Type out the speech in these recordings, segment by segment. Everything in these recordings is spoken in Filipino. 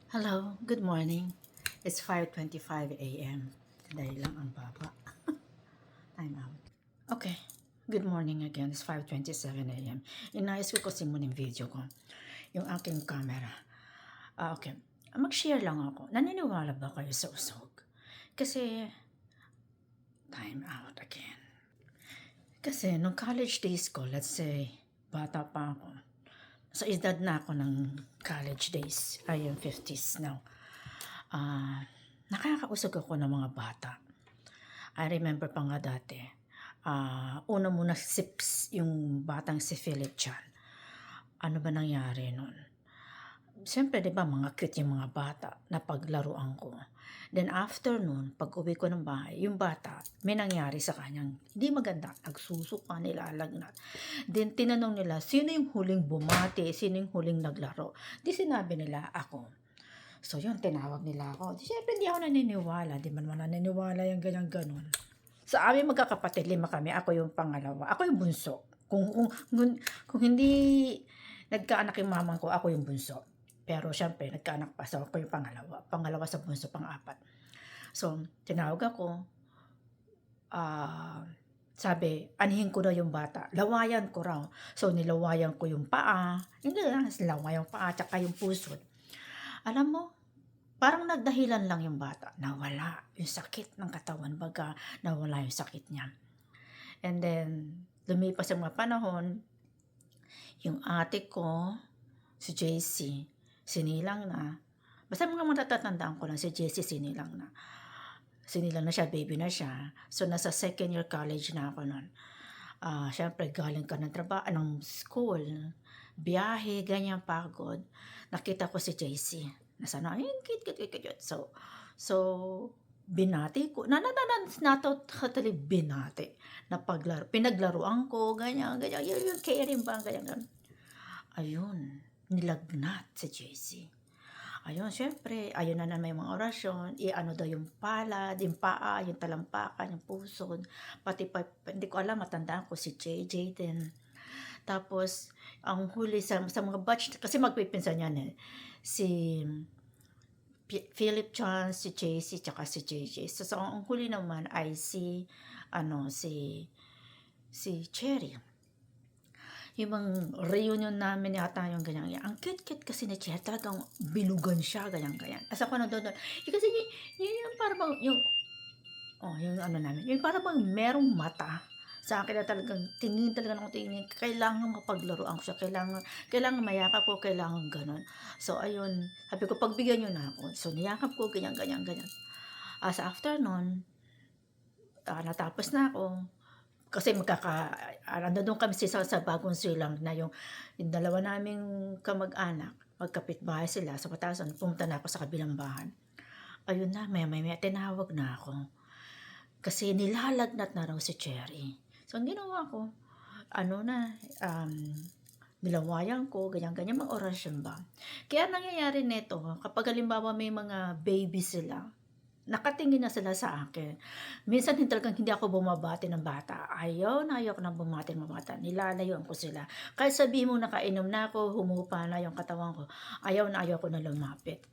Hello, good morning. It's 5:25 a.m. Dahil lang ang baba. Time out. Okay, good morning again. It's 5:27 a.m. Inayos ko kasi muna yung video ko, yung aking camera. Okay, mag-share lang ako. Naniniwala ba kayo sa usog? Kasi, time out again. Kasi, nung college days ko, let's say, bata pa ako, sa edad na ako ng college days, I am 50s now. Nakakausog ako ng mga bata. I remember pa nga dati, una muna yung batang si Philip Chan. Ano ba nangyari nun? Siyempre, di ba, mga cute yung mga bata na paglaruan ko. Then after nun, pag uwi ko ng bahay, yung bata, may nangyari sa kanyang hindi maganda. Nagsusuka, nilalagnat. Then tinanong nila, sino yung huling bumati? Sino yung huling naglaro? Di sinabi nila, ako. So yun, tinawag nila ako. Siyempre, hindi ako naniniwala. Di man naniniwala yung ganyan-ganon. Sa amin magkakapatid, 5 kami. Ako yung pangalawa. Ako yung bunso. Kung hindi nagkaanak yung mamang ko, ako yung bunso. Pero syempre, nagkaanak pa. So ako yung pangalawa. Pangalawa sa bunso, pang-apat. So, tinawag ako. Sabi, anihin ko na yung bata. Lawayan ko raw. So, nilawayan ko yung paa. Hindi lang, nilawayan yung paa, tsaka yung puso. Alam mo, parang nagdahilan lang yung bata. Nawala yung sakit ng katawan. Baga, nawala yung sakit niya. And then, lumipas yung mga panahon, yung ate ko, si JC, sinilang na. Basta mga matatandaan ko lang, si JC sinilang na. Sinilang na siya, baby na siya. So, nasa second year college na ako nun. Siyempre, galing ka ng trabaho, ng school, biyahe, ganyan pagod. Nakita ko si JC. Nasa na, kit. So, binati ko. Totally binati. Pinaglaruan ko, ganyan. Yung caring ba, ganyan. Ayun, nilagnat si JC. Ayun, syempre, ayun na naman yung mga orasyon, ano daw yung palad, yung paa, yung talampakan, yung pusod, pati pa, hindi ko alam, matandaan ko si JJ din. Tapos, ang huli sa mga batch, kasi magpipinsan yan eh, si Philip Chan, si JC, tsaka si JJ. So, ang huli naman ay si Cherry. Yung reunion namin yata yung ganyan. Ang cute-cute kasi ni Cherry, talagang bilugan siya, ganyan-ganyan. As ako nandun, kasi yung parang yung namin, yung parang merong mata sa akin na talagang tingin talaga ng tingin, kailangan mapaglaruan ko siya, kailangan mayakap ko, kailangan ganon. So ayun, sabi ko, pagbigyan nyo na ako. So niyakap ko, ganyan. Sa afternoon, natapos na ako, kasi nandun kami sa bagong silang na yung dalawa naming kamag-anak, magkapitbahay sila sa Patasan, pumunta na ako sa kabilang bahay. Ayun na, may tinawag na ako. Kasi nilalagnat na raw si Cherry. So, ang ginawa ko, nilawayan ko, ganyan, mga orasyon ba. Kaya nangyayari nito, kapag halimbawa may mga baby sila, nakatingin na sila sa akin. Minsan talagang hindi ako bumabati ng bata. Ayaw ko nang bumati ng bata. Nilalayuan ko sila. Kahit sabihin mo nakainom na ako, humupa na yung katawan ko, ayaw ko na lumapit.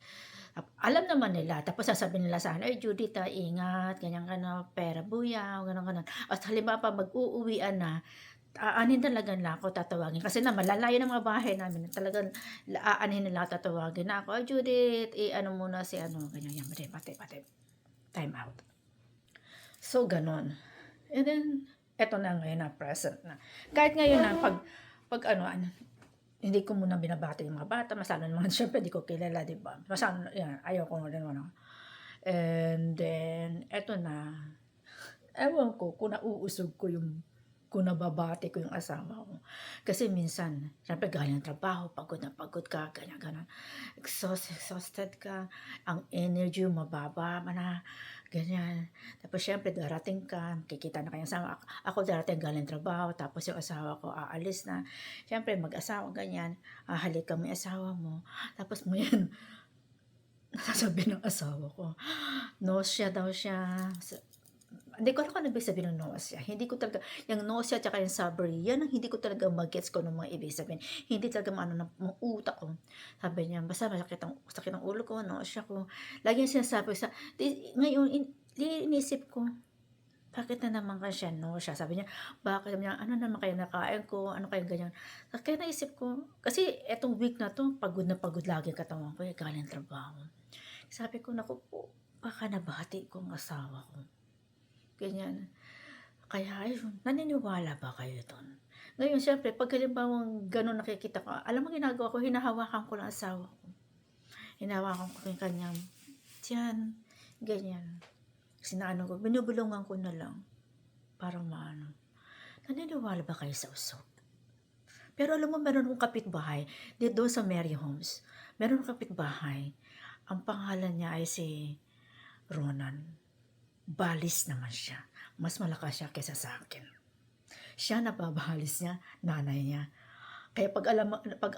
Alam naman nila, tapos sasabihin nila sa akin, ay Judith, ingat, ganyan, pera buyaw, ganun. At halimbawa mag-uuwian na, aanin talaga nila ako, tatawagin. Kasi na malalayo ng mga bahay namin, talagang aanin nila tatawagin na ako, ay Judith, muna si ganyan, pati. Time out. So, ganon. And then, eto na ngayon na present na. Kahit ngayon na, pag hindi ko muna binabati yung mga bata, masala naman, syempre, di ko kilala, di ba? Masala, yan, ayaw ko rin, And then, eto na, ewan ko, kung nauusog ko kung nababati ko yung asawa ko. Kasi minsan, syempre galing ng trabaho, pagod ka, ganyan. Exhausted ka, ang energy mababa, ganyan. Tapos syempre darating ka, kikita na kayong asawa. Ako darating galing trabaho, tapos yung asawa ko aalis na. Syempre mag-asawa, ganyan, halikan mo yung asawa mo. Tapos mo yan, nasasabi ng asawa ko, nausea daw siya, Hindi ko alam kung ano ibig sabihin ng nausea, hindi ko talaga yung nausea tsaka yung sabary, yan ang hindi ko talaga ma-gets kung anong mga ibig sabihin. Hindi talaga maano ng utak ko. Sabi niya, basta sakit ang ulo ko, nausea ko. Lagi niyang sinasabi sa ngayon iniisip ko, bakit na naman siya nausea? Sabi niya, bakit? Sabi niya, ano naman kaya nakain ko? Ano kaya ganyan? Kaya naisip ko, kasi etong week na 'to, pagod na pagod lagi ang katawan ko, galing trabaho. Sabi ko, naku po, baka nabati ko ang asawa ko, ganyan. Kaya ayun, naniniwala ba kayo dun? Ngayon siyempre 'pag halimbawang gano'n nakikita ko, alam mo ginagawa ko, hinahawakan ko lang asawa ko. Hinahawakan ko yung kanyang tiyan, ganyan. Inaano ko, binubulungan ko na lang para maano. Naniniwala ba kayo sa usog? Pero alam mo meron akong kapitbahay, doon sa Mary Homes, meron akong kapitbahay, ang pangalan niya ay si Ronan. Balis naman siya, mas malakas siya kaysa sa akin. Siya nababahalis niya, nanay niya. Kaya 'pag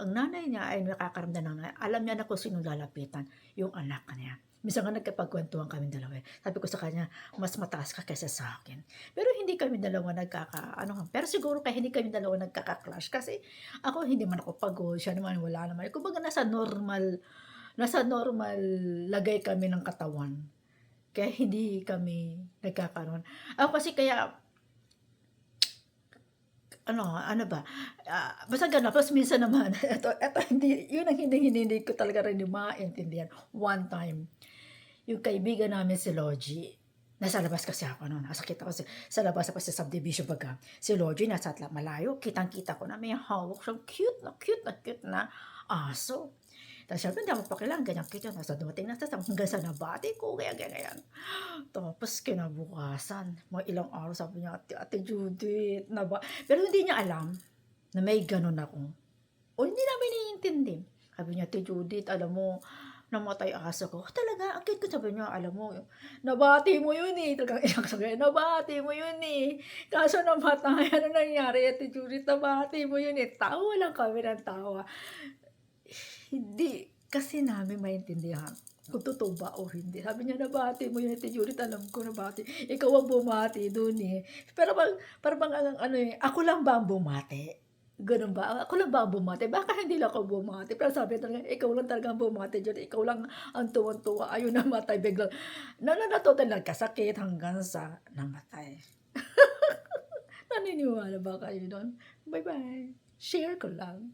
ang nanay niya ay nakakaramdam ng alam niya na kung sinong lalapitan, yung anak niya. Minsan nga nagkapagkuwentuhan kaming dalawa, sabi ko sa kanya, "Mas mataas ka kaysa sa akin." Pero hindi kami dalawa nagkakaano, pero siguro kaya hindi kami dalawa nagkaka-clash kasi ako hindi man ako pagod, siya naman wala naman. Kumbaga nasa normal lagay kami ng katawan. Kaya hindi kami nagkakaroon. Ako kasi kaya ano ba, basta gano'n. Tapos minsan naman eto hindi 'yun ang hindi ko talaga rin maintindihan. One time, yung kaibigan namin si Logie, nasa labas kasi ako no'n, nasa kita ko sa labas ako sa subdivision baga. Si Logie nasa malayo, kitang-kita ko na may hawak siyang cute na aso. Tapos siyempre hindi ako pakialam, ganyan cute yun, basta dumating na hanggang sa nabati ko, ganyan. Tapos kinabukasan, mga ilang araw sabi niya, "Ate Judith pero hindi niya alam na may gano'n ako. O hindi namin iniintindi. Sabi niya, "Ate Judith, alam mo, namatay aso ko." "Talaga? Ang cute ko." Sabi niya, "Alam mo, nabati mo yun, eh." Talagang iyak sa ganyan, "Nabati mo yun, eh. Kaso namatay. Ano nangyari, Ate Judith? Nabati mo yun, eh." Tawa lang kami ng tawa. Hindi kasi namin maintindihan kung totoo ba o hindi. Sabi niya, "Nabati mo yun, Ate Judith, alam ko nabati. Ikaw ang bumati dun, eh." Pero para bang ang ano, eh, ako lang ba ang bumati? Gano'n ba? Ako lang ba ang bumati? Baka hindi lang ako bumati, pero sabi talaga, ikaw lang talaga ang bumati diyan, ikaw lang ang tuwang-tuwa, ayaw namatay biglang total nagkasakit hanggang sa namatay. Naniniwala ba kayo do'n? Bye-bye. Share ko lang.